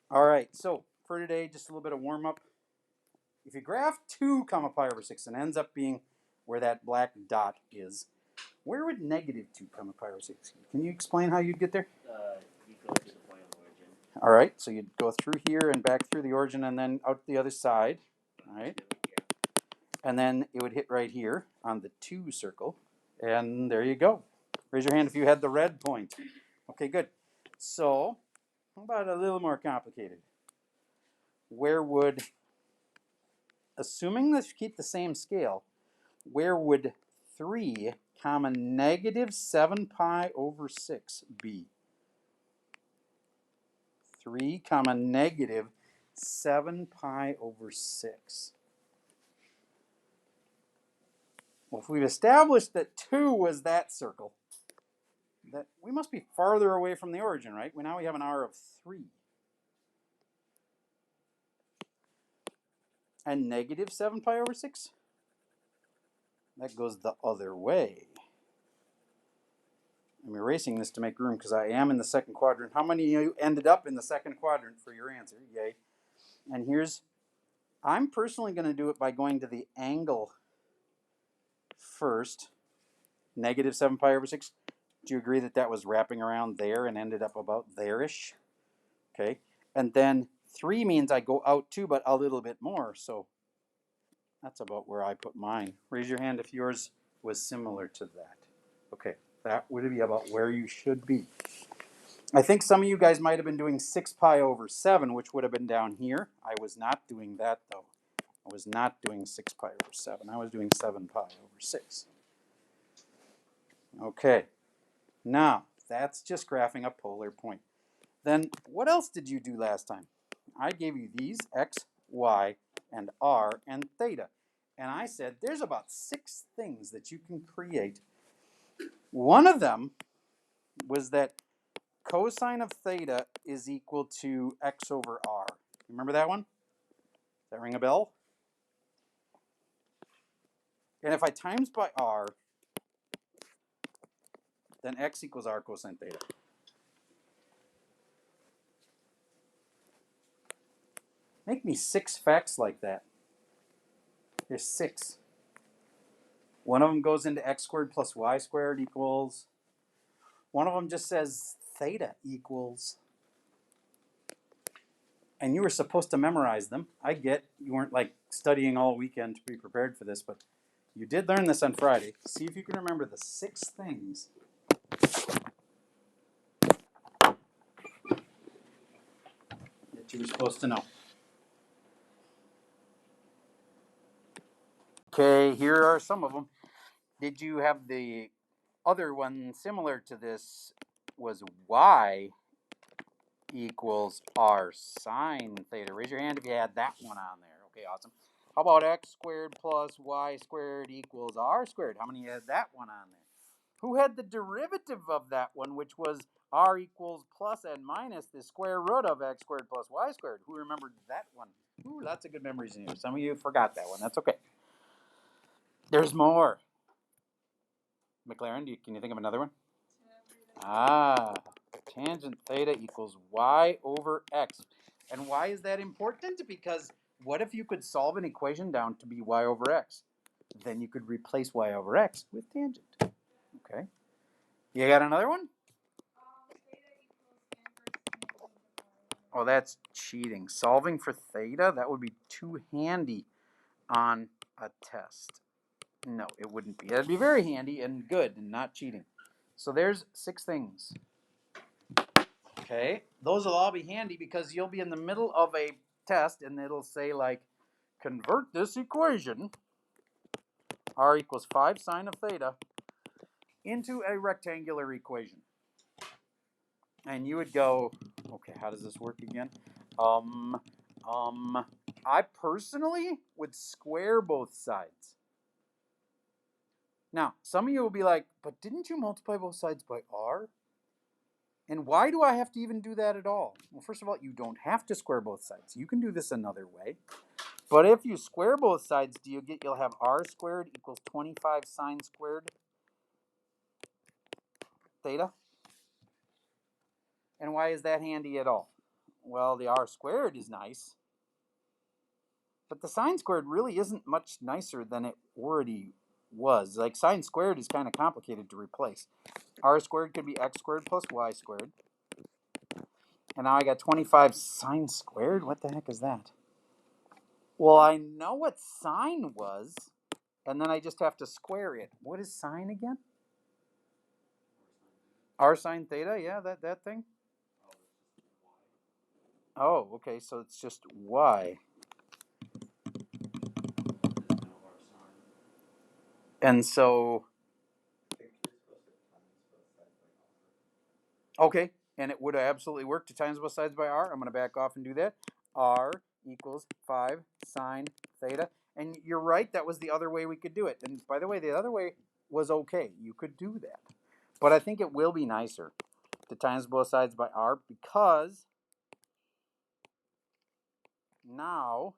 All right, so for today, just a little bit of warm up. If you graph 2 comma pi over 6 and ends up being where that black dot is, where would negative 2 comma pi over 6 be? Can you explain how you'd get there? You go to the point of origin. All right, so you'd go through here and back through the origin and then out the other side. All right. And then it would hit right here on the 2 circle. And there you go. Raise your hand if you had the red point. Okay, good. So, how about a little more complicated? Where would, assuming that you keep the same scale, where would 3 comma negative 7 pi over 6 be? 3 comma negative 7 pi over 6. Well, if we've established that 2 was that circle, that we must be farther away from the origin, right? Now we have an r of 3. And negative 7 pi over 6? That goes the other way. I'm erasing this to make room because I am in the second quadrant. How many of you ended up in the second quadrant for your answer? Yay. And here's, I'm personally going to do it by going to the angle first. Negative 7 pi over 6. Do you agree that that was wrapping around there and ended up about there-ish? Okay. And then 3 means I go out too, but a little bit more. So that's about where I put mine. Raise your hand if yours was similar to that. Okay. That would be about where you should be. I think some of you guys might have been doing 6 pi over 7, which would have been down here. I was not doing that, though. I was not doing 6 pi over 7. I was doing 7 pi over 6. Okay. Now, that's just graphing a polar point. Then, what else did you do last time? I gave you these, x, y, and r, and theta. And I said there's about 6 things that you can create. One of them was that cosine of theta is equal to x over r. Remember that one? Does that ring a bell? And if I times by r, then x equals r cosine theta. Make me 6 facts like that. There's 6. One of them goes into x squared plus y squared equals. One of them just says theta equals. And you were supposed to memorize them. I get you weren't like studying all weekend to be prepared for this, but you did learn this on Friday. See if you can remember the 6 things that you were supposed to know. Okay, here are some of them. Did you have the other one similar to this was y equals r sine theta? Raise your hand if you had that one on there. Okay, awesome. How about x squared plus y squared equals r squared? How many had that one on there? Who had the derivative of that one, which was r equals plus and minus the square root of x squared plus y squared? Who remembered that one? Ooh, lots of good memories in here. Some of you forgot that one. That's okay. There's more. McLaren, can you think of another one? Tangent theta equals y over x. And why is that important? Because what if you could solve an equation down to be y over x? Then you could replace y over x with tangent. Okay. You got another one? Oh, that's cheating. Solving for theta, that would be too handy on a test. No, it wouldn't be. That'd be very handy and good and not cheating. So there's 6 things. Okay, those will all be handy because you'll be in the middle of a test and it'll say like, convert this equation, r equals 5 sine of theta, into a rectangular equation. And you would go, okay, how does this work again? I personally would square both sides. Now, some of you will be like, but didn't you multiply both sides by r? And why do I have to even do that at all? Well, first of all, you don't have to square both sides. You can do this another way. But if you square both sides, you'll have r squared equals 25 sine squared theta. And why is that handy at all? well, the r squared is nice. But the sine squared really isn't much nicer than it already was. Like sine squared is kind of complicated to replace. R squared could be x squared plus y squared. And now I got 25 sine squared. What the heck is that? Well, I know what sine was, and then I just have to square it. What is sine again? R sine theta, yeah, that thing. Oh, okay, so it's just y. And so, okay, and it would absolutely work to times both sides by r. I'm going to back off and do that. R equals 5 sine theta. And you're right, that was the other way we could do it. And by the way, the other way was okay. You could do that. But I think it will be nicer to times both sides by r because now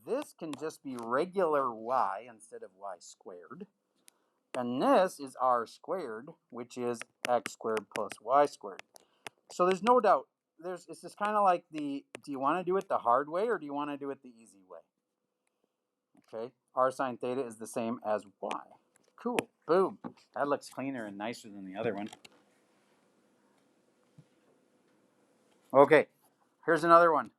this can just be regular y instead of y squared. And this is r squared, which is x squared plus y squared. So there's no doubt. It's just kind of like do you want to do it the hard way or do you want to do it the easy way? Okay, r sine theta is the same as y. Cool, boom. That looks cleaner and nicer than the other one. Okay, here's another one.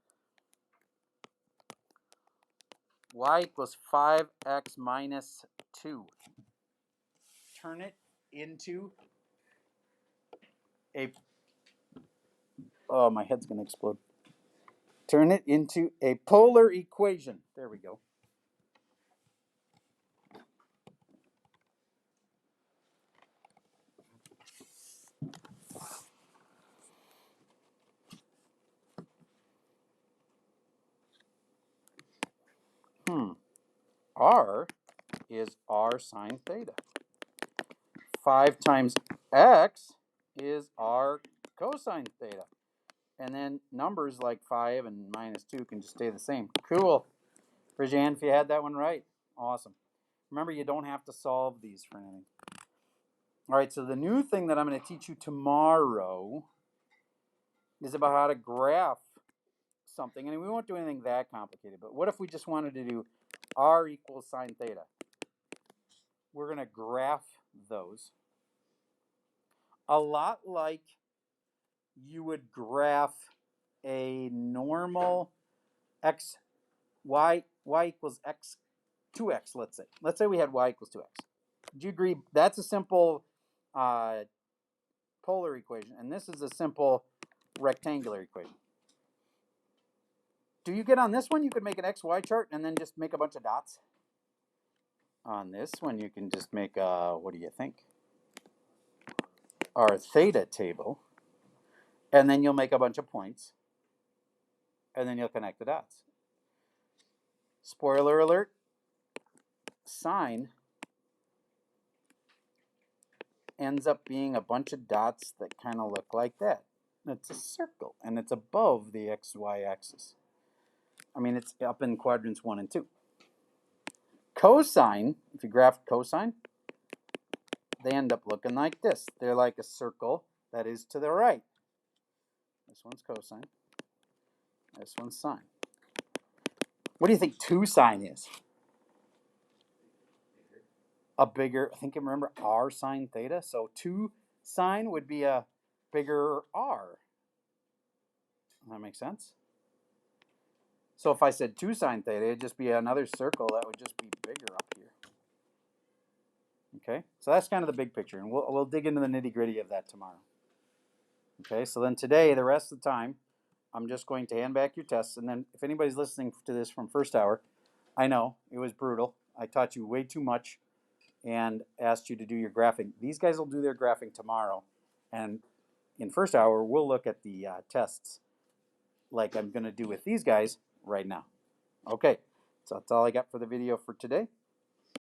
Y equals 5x minus 2. Turn it into a, oh, my head's going to explode. Turn it into a polar equation. There we go. R is r sine theta. 5 times x is r cosine theta. And then numbers like 5 and minus 2 can just stay the same. Cool. Raise your hand if you had that one right. Awesome. Remember, you don't have to solve these for anything. All right, so the new thing that I'm going to teach you tomorrow is about how to graph something. And we won't do anything that complicated, but what if we just wanted to do r equals sine theta? We're going to graph those a lot like you would graph a normal y equals x 2x, let's say. Let's say we had y equals 2x. Do you agree that's a simple polar equation, and this is a simple rectangular equation? Do you get on this one, you could make an xy chart and then just make a bunch of dots? On this one, you can just make what do you think? Our theta table, and then you'll make a bunch of points, and then you'll connect the dots. Spoiler alert, sine ends up being a bunch of dots that kind of look like that. It's a circle, and it's above the xy axis. I mean, it's up in quadrants 1 and 2. Cosine, if you graph cosine, they end up looking like this. They're like a circle that is to the right. This one's cosine. This one's sine. What do you think 2 sine is? A bigger, I think I remember r sine theta. So 2 sine would be a bigger r. Does that make sense? So if I said 2 sine theta, it'd just be another circle that would just be bigger up here. Okay, so that's kind of the big picture, and we'll dig into the nitty-gritty of that tomorrow. Okay, so then today, the rest of the time, I'm just going to hand back your tests, and then if anybody's listening to this from first hour, I know it was brutal. I taught you way too much and asked you to do your graphing. These guys will do their graphing tomorrow, and in first hour, we'll look at the tests like I'm going to do with these guys right now. Okay, so that's all I got for the video for today.